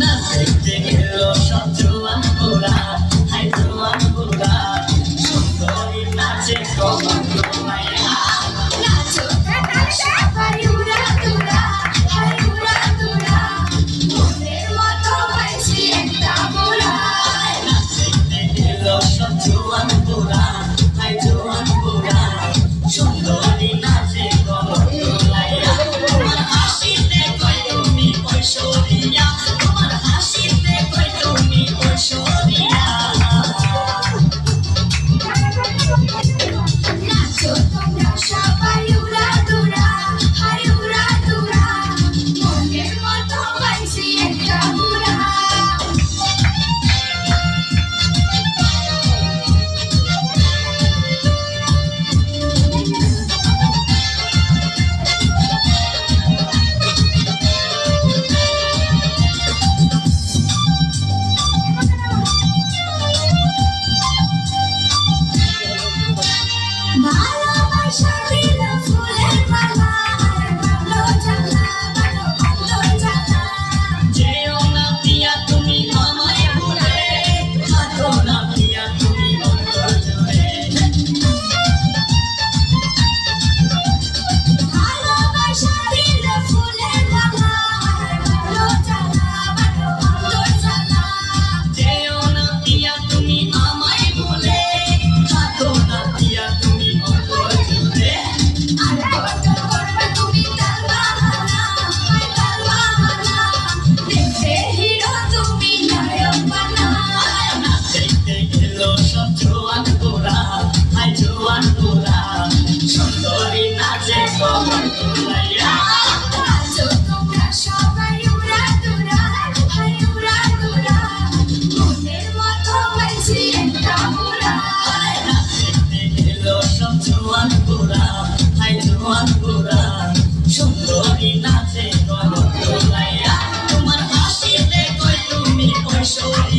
না দেখতে গেল সব জোয়ান পোড়া, হাই জোয়ান পোড়া, সুন্দরী নাচে কমন মায়া। নাচো তামাশা বাড়ি উড়া দুরা, হাই উড়া দুরা, মনের মতো হয়েছি একটা বুড়া। না দেখতে গেল সব জোয়ান পোড়া, হাই জোয়ান পোড়া, সুন্দরী নাচে কমন মায়া। তোমার হাসিতে কই তুমি ঐশ্বরিয়া, তোমার হাসিতে কই তুমি ঐশ্বরিয়া। নাচো তোমরা সবাই উড়া দুরা, হাই উড়া দুরা, মনের মতো হয়েছি একটা বুড়া। ভালোবাসা দিল ফুলের মালা, আর ভালো জ্বালা, ভালো অন্তর জ্বালা। যেও না পিয়া তুমি আমায় ভুলে, থাকো না পিয়া তুমি অন্তর জুড়ে। ভালোবাসা দিল ফুলের মালা, আর ভালো জ্বালা, ভালো অন্তর জ্বালা। যেও না পিয়া তুমি আমায় ভুলে, থাকো না পিয়া তুমি অন্তর জুড়ে। আর কত করবে তুমি তার বাহানা, হায় তার বাহানা, দেখতে হিরো তুমি নায়ক বানা। না দেখতে গেল সব জোয়ান পোড়া, হাই জোয়ান পোড়া, সুন্দরী নাচে কমন তোলাইয়া। নাচো তোমরা সবাই উড়া দুরা, হাই উড়া দুরা, মনের মতো হয়েছি একটা বুড়া। না দেখতে গেল সব জোয়ান পোড়া, হাই জোয়ান পোড়া, সুন্দরী নাচে কমন